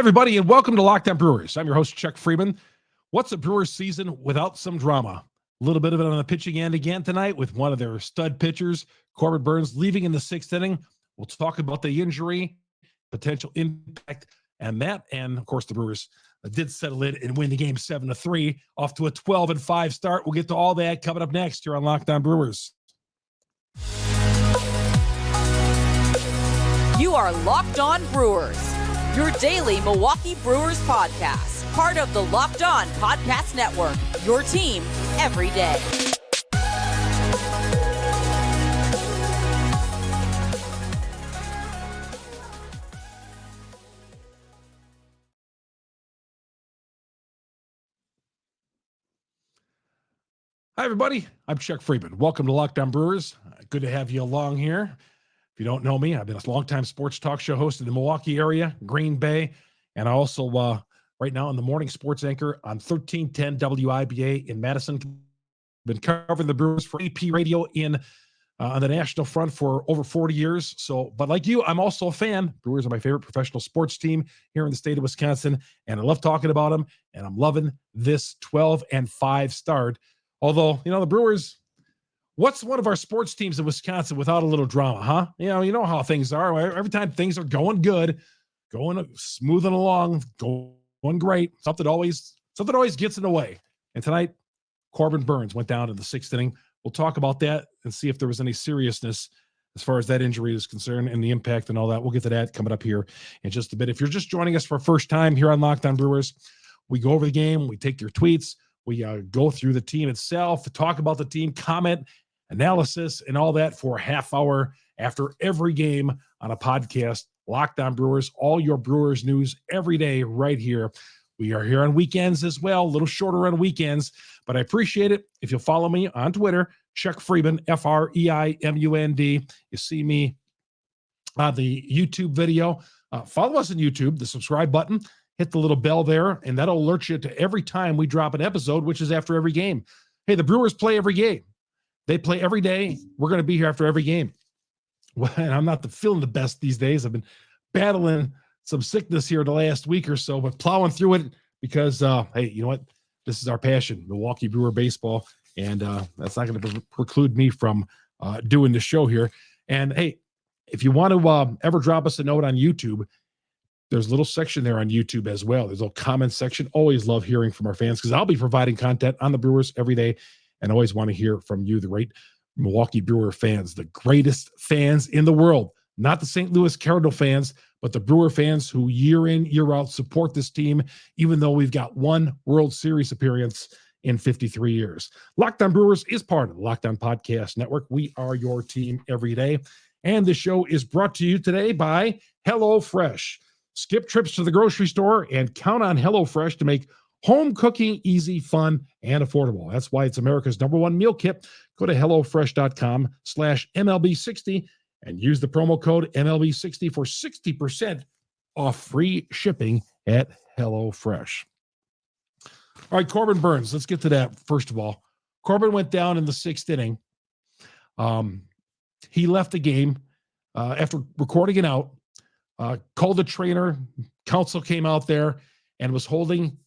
everybody, and welcome to Locked On Brewers. I'm your host, Chuck Freeman. What's a Brewers season without some drama? A little bit of it on the pitching end again tonight with one of their stud pitchers, Corbin Burnes, leaving in the sixth inning. We'll talk about the injury, potential impact, and that. And, of course, the Brewers did settle it and win the game 7-3, off to a 12-5 start. We'll get to all that coming up next here on Locked On Brewers. You are Locked On Brewers, your daily Milwaukee Brewers podcast, part of the Locked On Podcast Network, your team every day. Hi, everybody. I'm Chuck Freeman. Welcome to Locked On Brewers. Good to have you along here. If you don't know me, I've been a longtime sports talk show host in the Milwaukee area, Green Bay, and I also, right now, I'm the morning sports anchor on 1310 WIBA in Madison. Been covering the Brewers for AP Radio on the national front for over 40 years. So, but like you, I'm also a fan. Brewers are my favorite professional sports team here in the state of Wisconsin, and I love talking about them, and I'm loving this 12-5 start. Although, the Brewers, what's one of our sports teams in Wisconsin without a little drama, huh? You know how things are. Every time things are going good, going smoothing along, going great, something always gets in the way. And tonight, Corbin Burnes went down in the sixth inning. We'll talk about that and see if there was any seriousness as far as that injury is concerned and the impact and all that. We'll get to that coming up here in just a bit. If you're just joining us for the first time here on Locked On Brewers, we go over the game, we take your tweets, we go through the team itself, talk about the team, comment, analysis, and all that for a half hour after every game on a podcast. Locked On Brewers, all your Brewers news every day right here. We are here on weekends as well, a little shorter on weekends, but I appreciate it if you'll follow me on Twitter, Chuck Freeman, Freimund. You see me on the YouTube video. Follow us on YouTube, the subscribe button. Hit the little bell there, and that'll alert you to every time we drop an episode, which is after every game. Hey, the Brewers play every game. They play every day. We're going to be here after every game. Well, and I'm not feeling the best these days. I've been battling some sickness here the last week or so, but plowing through it because, hey, you know what? This is our passion, Milwaukee Brewer baseball, and that's not going to preclude me from doing the show here. And, hey, if you want to ever drop us a note on YouTube, there's a little section there on YouTube as well. There's a little comment section. Always love hearing from our fans because I'll be providing content on the Brewers every day and always want to hear from you, the great Milwaukee Brewer fans, the greatest fans in the world. Not the St. Louis Cardinal fans, but the Brewer fans who year in, year out support this team, even though we've got one World Series appearance in 53 years. Locked On Brewers is part of the Locked On Podcast Network. We are your team every day. And the show is brought to you today by HelloFresh. Skip trips to the grocery store and count on HelloFresh to make home cooking easy, fun, and affordable. That's why it's America's #1 meal kit. Go to HelloFresh.com/MLB60 and use the promo code MLB60 for 60% off free shipping at HelloFresh. All right, Corbin Burnes. Let's get to that first of all. Corbin went down in the sixth inning. He left the game after recording it out. Called the trainer. Counsel came out there and was holding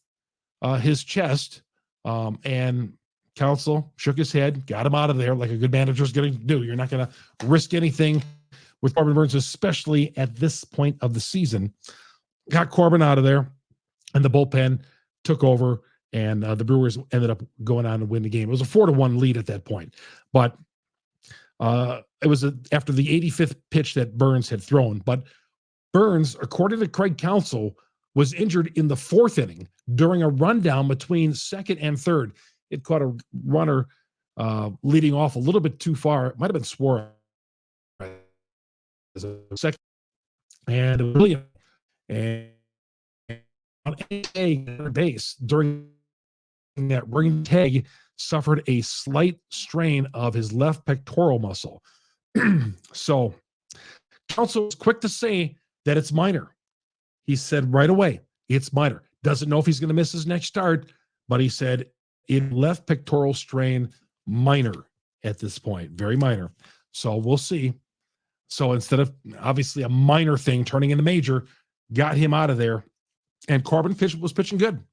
his chest, and Counsel shook his head, got him out of there like a good manager is going to do. You're not going to risk anything with Corbin Burnes, especially at this point of the season. Got Corbin out of there, and the bullpen took over, and the Brewers ended up going on to win the game. It was a 4-1 lead at that point, but it was after the 85th pitch that Burnes had thrown. But Burnes, according to Craig Counsell, was injured in the fourth inning during a rundown between second and third. It caught a runner leading off a little bit too far. It might have been Suarez as a second. And it was really, and on a base during that ring tag, suffered a slight strain of his left pectoral muscle. So Counsell was quick to say that it's minor. He said right away, it's minor. Doesn't know if he's going to miss his next start, but he said it left pectoral strain, minor at this point, very minor. So we'll see. So instead of obviously a minor thing turning into major, got him out of there. And Corbin was pitching good.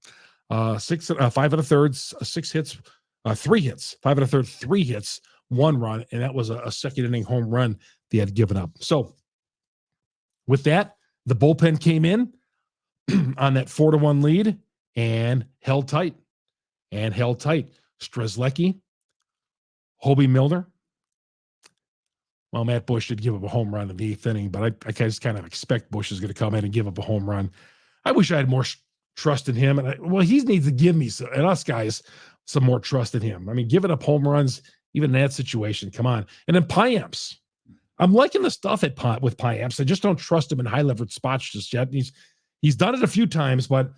5 1/3, 6 hits, 3 hits, 5 1/3, 3 hits, 1 run, and that was a second inning home run they had given up. So with that, the bullpen came in on that 4-1 lead and held tight. Strzelecki, Hobie Milner. Well, Matt Bush did give up a home run in the 8th inning, but I just kind of expect Bush is going to come in and give up a home run. I wish I had more trust in him. And he needs to give me and us guys some more trust in him. I mean, giving up home runs, even in that situation, come on. And then Payamps. I'm liking the stuff with Payamps. I just don't trust him in high leverage spots just yet. He's done it a few times, but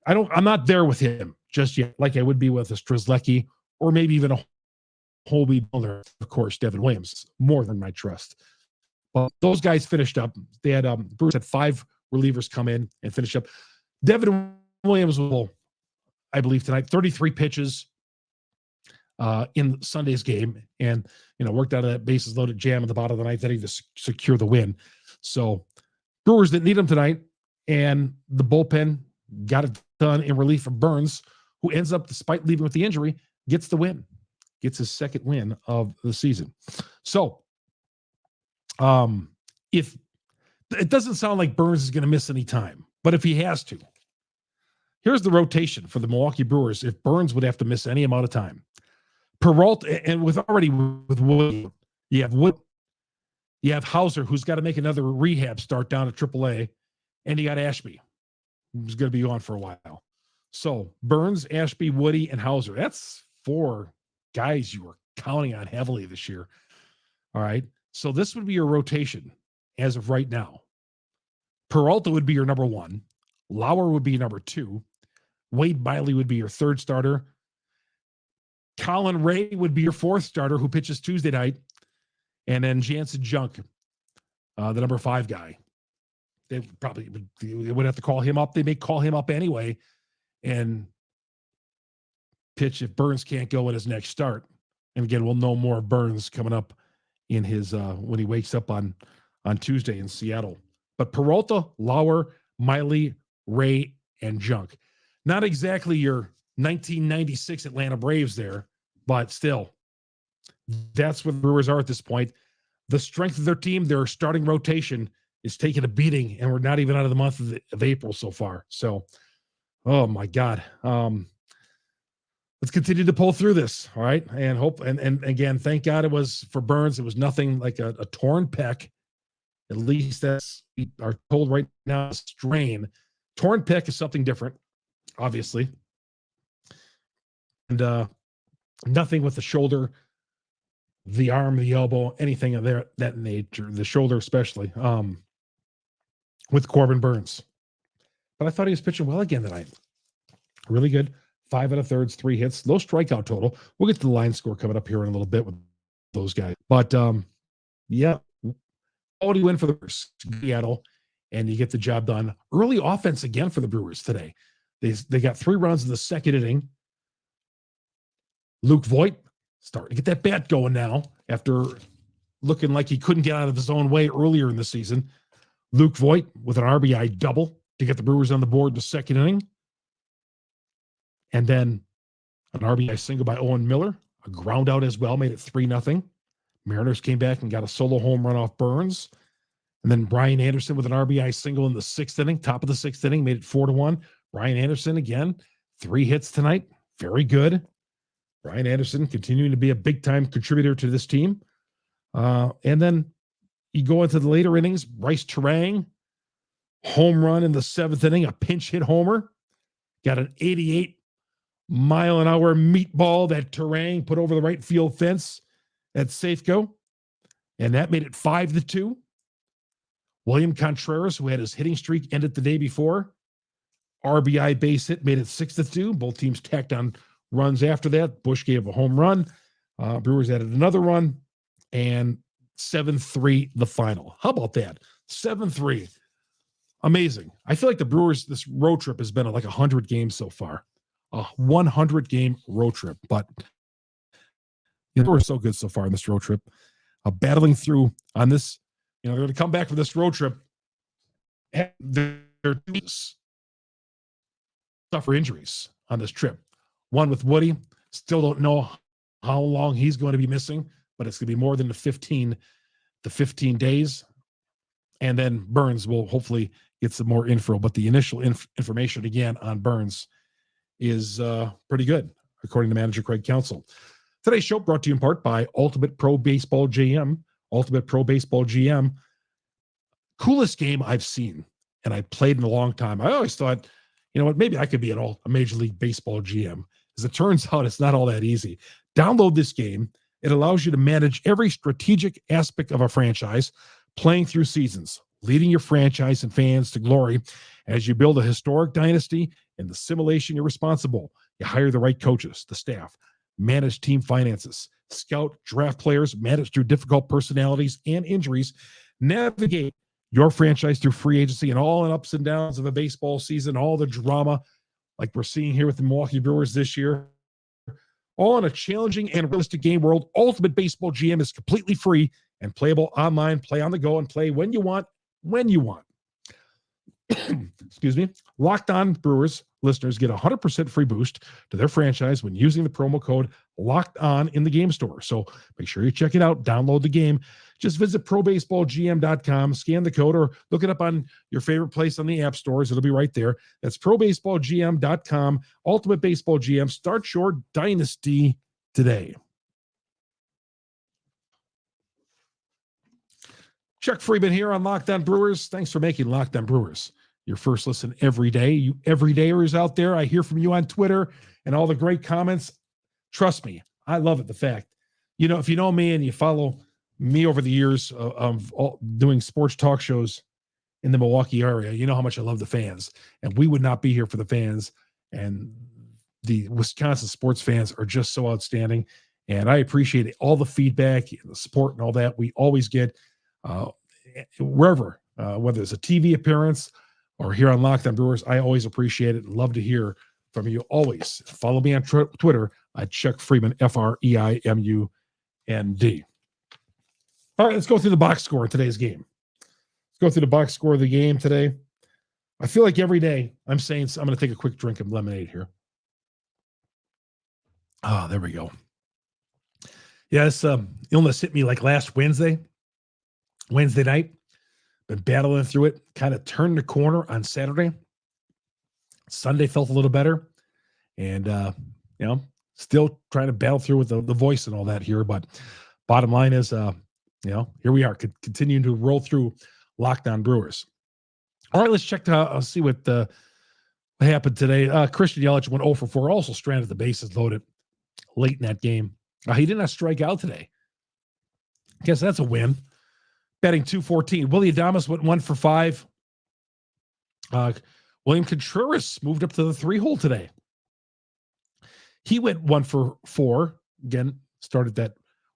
I'm not there with him just yet, like I would be with a Strzelecki or maybe even a Hobie Milner. Of course, Devin Williams, more than my trust. But those guys finished up. They had Bruce had 5 relievers come in and finish up. Devin Williams will, I believe, tonight, 33 pitches in Sunday's game, and worked out of that bases loaded jam at the bottom of the 9th inning to secure the win. So Brewers didn't need him tonight, and the bullpen got it done in relief from Burns, who ends up, despite leaving with the injury, gets the win, gets his 2nd win of the season. So if it doesn't sound like Burns is going to miss any time, but if he has to, here's the rotation for the Milwaukee Brewers. If Burns would have to miss any amount of time, Peralta, and with Wood, you have Wood, you have Hauser, who's got to make another rehab start down at AAA, and you got Ashby, who's going to be on for a while. So Burns, Ashby, Woody, and Hauser. That's 4 guys you were counting on heavily this year. All right. So this would be your rotation as of right now. Peralta would be your number 1. Lauer would be number 2. Wade Miley would be your 3rd starter. Colin Ray would be your 4th starter, who pitches Tuesday night. And then Jansen Junk, the number 5 guy. They would have to call him up. They may call him up anyway and pitch if Burns can't go in his next start. And again, we'll know more Burns coming up in his when he wakes up on Tuesday in Seattle. But Peralta, Lauer, Miley, Ray, and Junk. Not exactly your 1996 Atlanta Braves there, but still, that's what the Brewers are at this point. The strength of their team, their starting rotation, is taking a beating, and we're not even out of the month of April so far. So, oh my God. Let's continue to pull through this, all right? And hope, and again, thank God it was for Burns. It was nothing like a torn pec. At least that's we are told right now, strain. Torn pec is something different, obviously. And nothing with the shoulder, the arm, the elbow, anything of that nature, the shoulder especially, with Corbin Burns. But I thought he was pitching well again tonight. Really good. 5 1/3, 3 hits, low strikeout total. We'll get to the line score coming up here in a little bit with those guys. But yeah, quality win for the Seattle, and you get the job done. Early offense again for the Brewers today. They got 3 runs in the 2nd inning. Luke Voit starting to get that bat going now after looking like he couldn't get out of his own way earlier in the season. Luke Voit with an RBI double to get the Brewers on the board in the 2nd inning. And then an RBI single by Owen Miller, a ground out as well, made it 3-0. Mariners came back and got a solo home run off Burns. And then Brian Anderson with an RBI single in the 6th inning, top of the 6th inning, made it 4-1. Brian Anderson again, 3 hits tonight. Very good. Brian Anderson continuing to be a big-time contributor to this team. And then you go into the later innings, Bryce Turang, home run in the 7th inning, a pinch hit homer. Got an 88-mile-an-hour meatball that Turang put over the right field fence at Safeco. And that made it 5-2. William Contreras, who had his hitting streak ended the day before, RBI base hit, made it 6-2. Both teams tacked on runs after that. Bush gave a home run. Brewers added another run, and 7-3 the final. How about that? 7-3. Amazing. I feel like the Brewers, this road trip has been like 100 games so far. A 100-game road trip. But the Brewers are so good so far in this road trip. Battling through on this, they're going to come back from this road trip. They're suffer injuries on this trip. One with Woody, still don't know how long he's going to be missing, but it's going to be more than the 15 days. And then Burns will hopefully get some more info, but the initial information again on Burns is pretty good, according to manager Craig Counsell. Today's show brought to you in part by Ultimate Pro Baseball GM. Ultimate Pro Baseball GM, coolest game I've seen, and I played in a long time. I always thought, you know what, maybe I could be a Major League Baseball GM. As it turns out, it's not all that easy. Download this game. It allows you to manage every strategic aspect of a franchise, playing through seasons, leading your franchise and fans to glory. As you build a historic dynasty, in the simulation, you're responsible. You hire the right coaches, the staff, manage team finances, scout, draft players, manage through difficult personalities and injuries, navigate your franchise through free agency and all the ups and downs of a baseball season, all the drama like we're seeing here with the Milwaukee Brewers this year. All in a challenging and realistic game world. Ultimate Baseball GM is completely free and playable online. Play on the go and play when you want, when you want. Excuse me. Locked On Brewers listeners get a 100% free boost to their franchise when using the promo code Locked On in the game store. So make sure you check it out. Download the game. Just visit probaseballgm.com, scan the code, or look it up on your favorite place on the app stores. It'll be right there. That's probaseballgm.com. Ultimate Baseball GM. Start your dynasty today. Chuck Freeman here on Locked On Brewers. Thanks for making Locked On Brewers your first listen every day. You everydayers out there, I hear from you on Twitter and all the great comments. Trust me, I love it. The fact, you know, if you know me and you follow me over the years of doing sports talk shows in the Milwaukee area, you know how much I love the fans. And we would not be here for the fans. And the Wisconsin sports fans are just so outstanding. And I appreciate all the feedback and the support and all that we always get wherever, whether it's a TV appearance or here on Locked On Brewers. I always appreciate it and love to hear from you always. Follow me on Twitter at Chuck Freeman, FREIMUND. All right, let's go through the box score of today's game. Let's go through the box score of the game today. I feel like every day I'm saying, I'm going to take a quick drink of lemonade here. Ah, there we go. Yeah, this illness hit me like last Wednesday night. Been battling through it, kind of turned the corner on Saturday. Sunday felt a little better. And, still trying to battle through with the voice and all that here. But bottom line is, here we are continuing to roll through Locked On Brewers. All right, let's check to see what happened today. Christian Yelich went 0 for 4, also stranded the bases loaded late in that game. He did not strike out today. Guess that's a win. Batting .214. Willy Adames went 1 for 5. William Contreras moved up to the 3-hole today. He went 1 for 4. Again, started that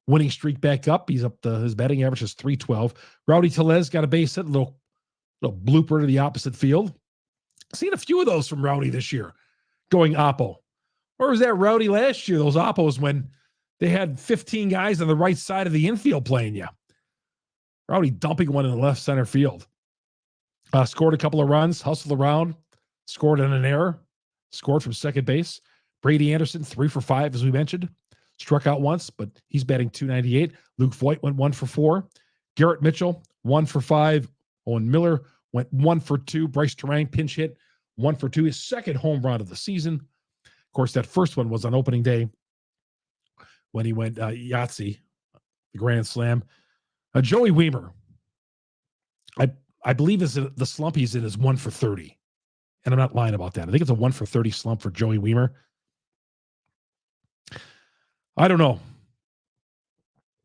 winning streak back up. He's up to his batting average is .312. Rowdy Tellez got a base hit, little blooper to the opposite field. Seen a few of those from Rowdy this year, going oppo. Or was that Rowdy last year? Those oppos when they had 15 guys on the right side of the infield playing you. Rowdy dumping one in the left center field. Scored a couple of runs, hustled around, scored on an error, scored from second base. Brady Anderson, 3 for 5, as we mentioned. Struck out once, but he's batting .298. Luke Voit went 1 for 4. Garrett Mitchell, 1 for 5. Owen Miller went 1 for 2. Bryce Terang, pinch hit, 1 for 2. His second home run of the season. Of course, that first one was on opening day when he went Yahtzee, the grand slam. Joey Wiemer, I believe the slump he's in is 1 for 30. And I'm not lying about that. I think it's a 1 for 30 slump for Joey Wiemer. I don't know.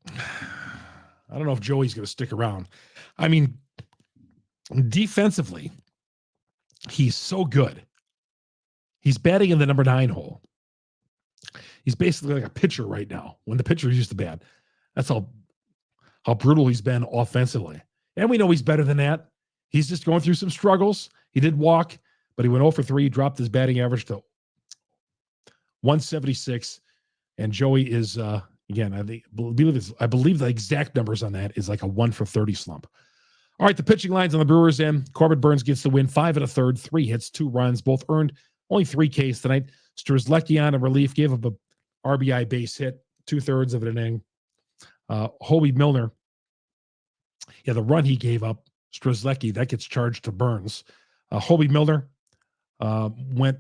I don't know if Joey's going to stick around. I mean, defensively, he's so good. He's batting in the number 9 hole. He's basically like a pitcher right now when the pitchers used to bat. That's how brutal he's been offensively. And we know he's better than that. He's just going through some struggles. He did walk, but he went 0 for 3. He dropped his batting average to 176. And Joey is, again, I believe the exact numbers on that is like a 1 for 30 slump. All right, the pitching lines on the Brewers end. Corbin Burnes gets the win, 5 1/3, 3 hits, 2 runs, both earned, only 3 Ks tonight. Strzelecki on a relief, gave up a RBI base hit, 2/3 of an inning. Hobie Milner, the run he gave up, Strzelecki, that gets charged to Burnes. Hobie Milner went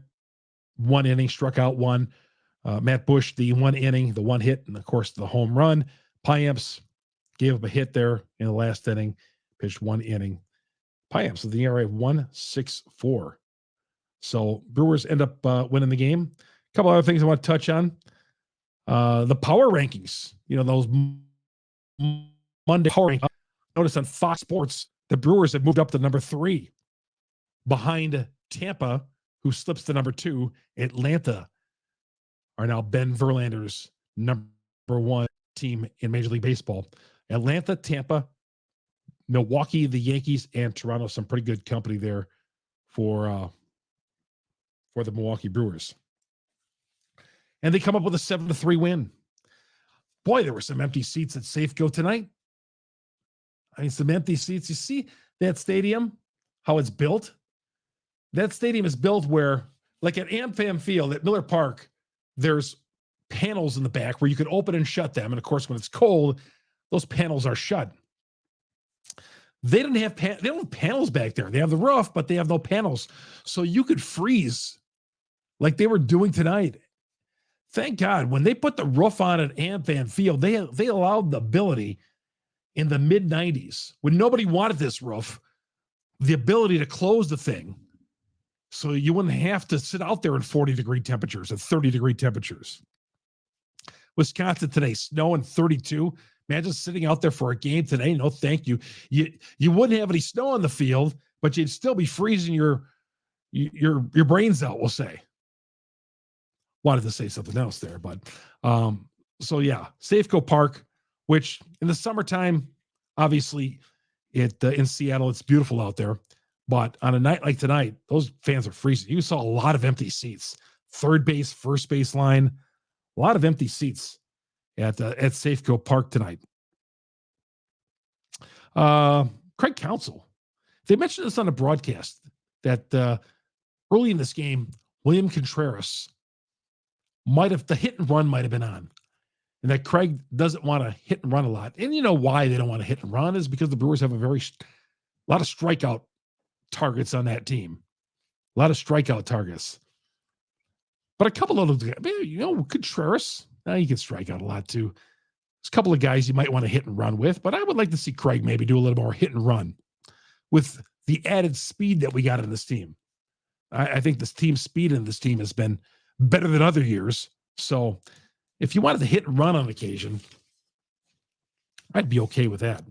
1 inning, struck out 1. Matt Bush, the 1 inning, the 1 hit, and of course the home run. Payamps gave up a hit there in the last inning, pitched 1 inning. Payamps with the ERA 1.64. So Brewers end up winning the game. A couple other things I want to touch on. The power rankings, those Monday power rankings. Notice on Fox Sports, the Brewers have moved up to number 3 behind Tampa, who slips to number 2. Atlanta are now Ben Verlander's number 1 team in Major League Baseball. Atlanta, Tampa, Milwaukee, the Yankees, and Toronto. Some pretty good company there for the Milwaukee Brewers. And they come up with a 7-3 win. Boy, there were some empty seats at Safeco tonight. I mean, some empty seats. You see that stadium, how it's built? That stadium is built where, like at AmFam Field at Miller Park, there's panels in the back where you can open and shut them. And of course, when it's cold, those panels are shut. They don't have panels back there. They have the roof, but they have no panels. So you could freeze like they were doing tonight. Thank God, when they put the roof on at AmFam Field, they allowed the ability in the mid-90s, when nobody wanted this roof, the ability to close the thing so you wouldn't have to sit out there in 40-degree temperatures and 30-degree temperatures. Wisconsin today, snow and 32. Imagine sitting out there for a game today. No, thank you. You wouldn't have any snow on the field, but you'd still be freezing your brains out, we'll say. Wanted to say something else there, but so yeah, Safeco Park, which in the summertime, obviously, in Seattle, it's beautiful out there. But on a night like tonight, those fans are freezing. You saw a lot of empty seats. Third base, first base line, a lot of empty seats at Safeco Park tonight. Craig Counsell, they mentioned this on a broadcast that early in this game, William Contreras the hit and run might have been on. And that Craig doesn't want to hit and run a lot. And you know why they don't want to hit and run is because the Brewers have a lot of strikeout targets on that team. A lot of strikeout targets. But a couple of those, Contreras, he can strike out a lot too. There's a couple of guys you might want to hit and run with, but I would like to see Craig maybe do a little more hit and run with the added speed that we got in this team. I think this team speed in this team has been better than other years. So if you wanted to hit and run on occasion, I'd be okay with that.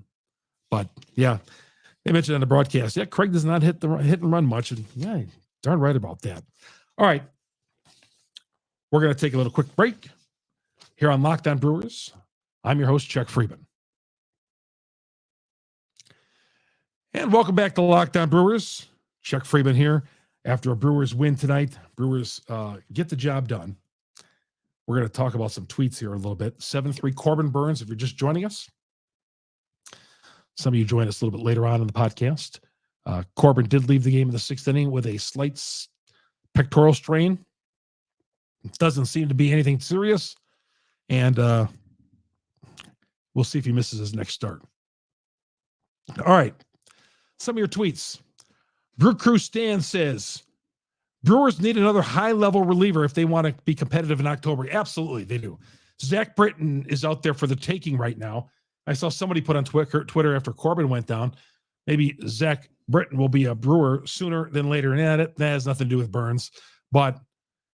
But yeah, they mentioned on the broadcast, Craig does not hit and run much. And yeah, darn right about that. All right. We're going to take a little quick break here on Locked On Brewers. I'm your host, Chuck Freeman. And welcome back to Locked On Brewers. Chuck Freeman here. After a Brewers win tonight, Brewers get the job done. We're going to talk about some tweets here a little bit. 7-3 Corbin Burnes, if you're just joining us. Some of you join us a little bit later on in the podcast. Corbin did leave the game in the 6th inning with a slight pectoral strain. It doesn't seem to be anything serious. And we'll see if he misses his next start. All right. Some of your tweets. Brew Crew Stan says, Brewers need another high-level reliever if they want to be competitive in October. Absolutely, they do. Zach Britton is out there for the taking right now. I saw somebody put on Twitter after Corbin went down, maybe Zach Britton will be a Brewer sooner than later. And that has nothing to do with Burnes. But,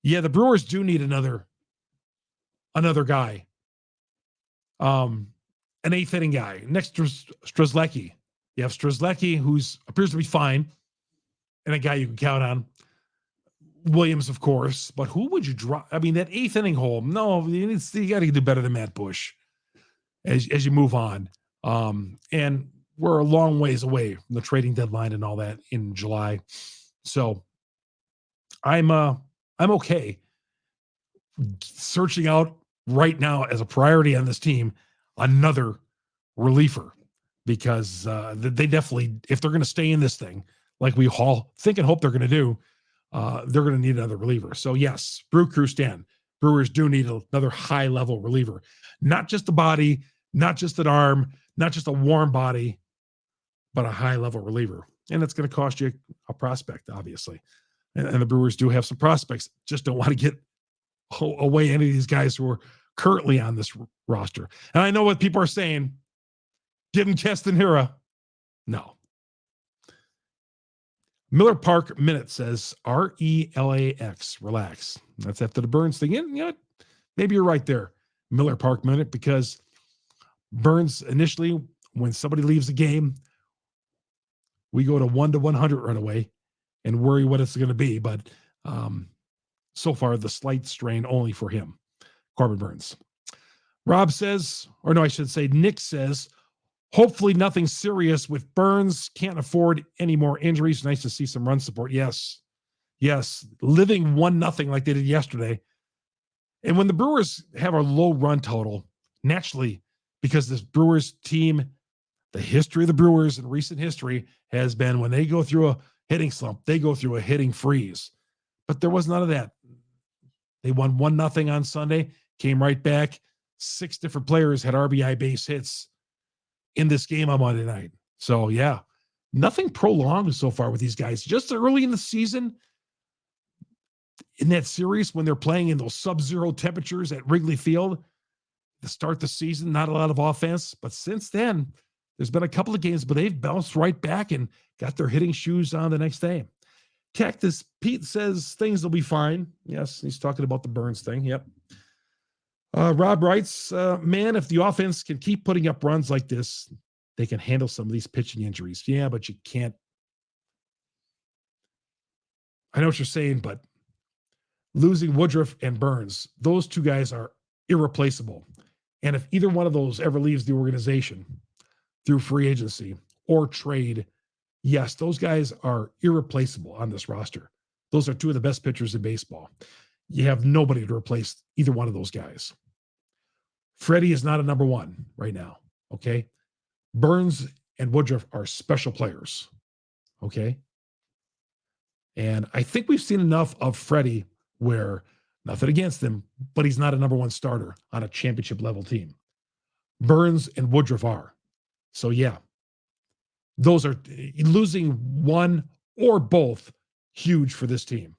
yeah, the Brewers do need another guy. An 8th inning guy. Next to Strzelecki. You have Strzelecki, who appears to be fine, and a guy you can count on. Williams, of course, but who would you drop? I mean, that 8th inning hole. No, you got to do better than Matt Bush as you move on. And we're a long ways away from the trading deadline and all that in July. So I'm okay searching out right now as a priority on this team another reliever, because they definitely, if they're going to stay in this thing, like we all think and hope they're going to do, they're going to need another reliever. So yes, Brew Crew Stan, Brewers do need another high-level reliever. Not just a body, not just an arm, not just a warm body, but a high-level reliever. And it's going to cost you a prospect, obviously. And the Brewers do have some prospects, just don't want to get away any of these guys who are currently on this roster. And I know what people are saying. Give him Keston Hiura. No. Miller Park Minute says RELAX, relax. That's after the Burns thing. And you know what? Maybe you're right there, Miller Park Minute, because Burns initially, when somebody leaves the game, we go to 1 to 100 right away and worry what it's going to be. But so far, the slight strain only for him, Corbin Burns. Rob says, or no, I should say, Nick says, hopefully nothing serious with Burns. Can't afford any more injuries. Nice to see some run support. Yes. Yes. Living 1-0 like they did yesterday. And when the Brewers have a low run total, naturally, because this Brewers team, the history of the Brewers in recent history has been when they go through a hitting slump, they go through a hitting freeze. But there was none of that. They won 1-0 on Sunday, came right back. 6 different players had RBI base hits in this game on Monday night. So, yeah, nothing prolonged so far with these guys. Just early in the season, in that series when they're playing in those sub-zero temperatures at Wrigley Field to start the season, not a lot of offense. But since then, there's been a couple of games, but they've bounced right back and got their hitting shoes on the next day. Cactus Pete says things will be fine. Yes, he's talking about the Burns thing. Yep. Rob writes, man, if the offense can keep putting up runs like this, they can handle some of these pitching injuries. Yeah, but you can't. I know what you're saying, but losing Woodruff and Burns, those two guys are irreplaceable. And if either one of those ever leaves the organization through free agency or trade, yes, those guys are irreplaceable on this roster. Those are two of the best pitchers in baseball. You have nobody to replace either one of those guys. Freddie is not a number one right now, okay? Burns and Woodruff are special players, okay? And I think we've seen enough of Freddie where, nothing against him, but he's not a number one starter on a championship level team. Burns and Woodruff are. So, yeah, those are losing one or both huge for this team.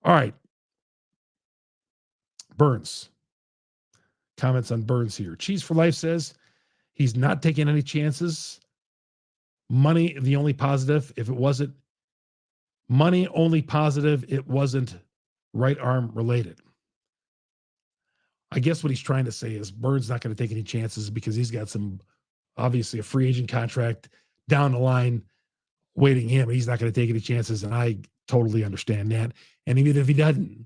All right. Burns. Comments on Burns here. Cheese for Life says he's not taking any chances. Money, the only positive. If it wasn't money, only positive, it wasn't right arm related. I guess what he's trying to say is Burns not going to take any chances because he's got some, obviously, a free agent contract down the line waiting him. He's not going to take any chances, and I totally understand that. And even if he doesn't,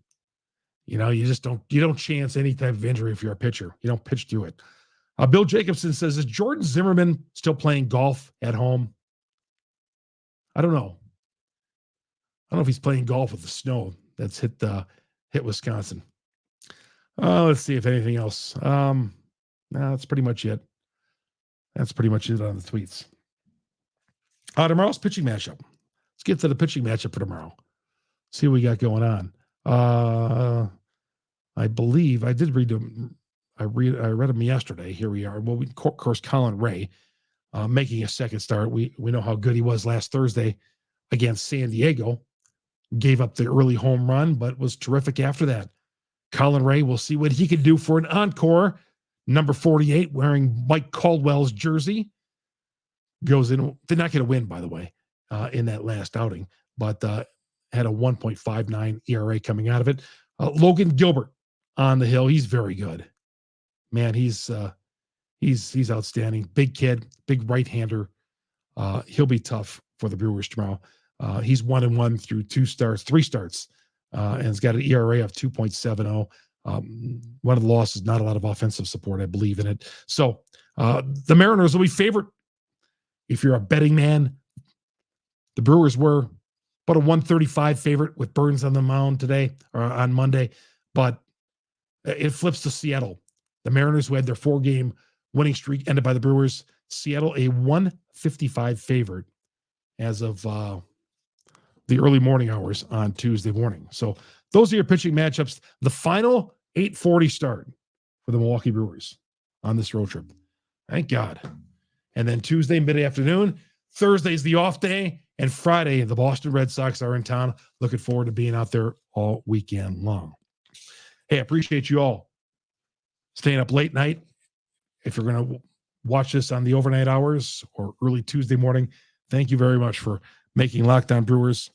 you know, you don't chance any type of injury if you're a pitcher. You don't pitch through it. Bill Jacobson says, is Jordan Zimmerman still playing golf at home? I don't know. I don't know if he's playing golf with the snow that's hit Wisconsin. Let's see if anything else. No, that's pretty much it. That's pretty much it on the tweets. Tomorrow's pitching matchup. Let's get to the pitching matchup for tomorrow. See what we got going on. I believe I did read them. I read them yesterday. Here we are. Well, of course, Colin Ray making a second start. We know how good he was last Thursday against San Diego. Gave up the early home run, but was terrific after that. Colin Ray, we'll see what he can do for an encore. Number 48, wearing Mike Caldwell's jersey. Goes in. They're not going to win, by the way, in that last outing, but had a 1.59 ERA coming out of it. Logan Gilbert on the hill. He's very good. Man, he's outstanding. Big kid, big right-hander. He'll be tough for the Brewers tomorrow. He's 1-1 through three starts, and has got an ERA of 2.70. One of the losses, not a lot of offensive support, I believe in it. So the Mariners will be favored. If you're a betting man, the Brewers were about a 135 favorite with Burns on the mound today or on Monday, but it flips to Seattle. The Mariners, who had their 4-game winning streak ended by the Brewers, Seattle a 155 favorite as of the early morning hours on Tuesday morning. So those are your pitching matchups. The final 8:40 start for the Milwaukee Brewers on this road trip. Thank God. And then Tuesday, mid-afternoon. Thursday's the off day. And Friday, the Boston Red Sox are in town. Looking forward to being out there all weekend long. Hey, I appreciate you all staying up late night. If you're going to watch this on the overnight hours or early Tuesday morning, thank you very much for making Locked On Brewers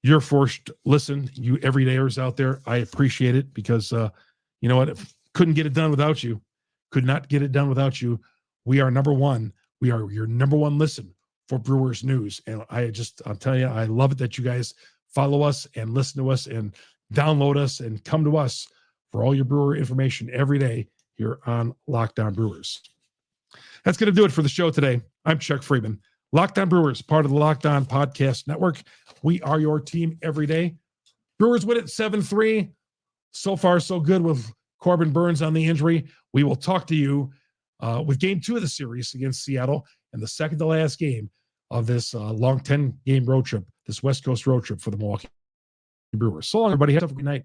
your first listen. You everydayers out there, I appreciate it because you know what? Couldn't get it done without you. Could not get it done without you. We are number one. We are your number one listen for Brewers news. And I'll tell you, I love it that you guys follow us and listen to us and download us and come to us for all your Brewer information every day here on Locked On Brewers. That's going to do it for the show today. I'm Chuck Freeman. Locked On Brewers, part of the Locked On Podcast Network. We are your team every day. Brewers win it 7-3. So far, so good with Corbin Burnes on the injury. We will talk to you with game 2 of the series against Seattle and the second to last game of this long 10-game road trip, this West Coast road trip for the Milwaukee Brewers. So long, everybody. Have a good night.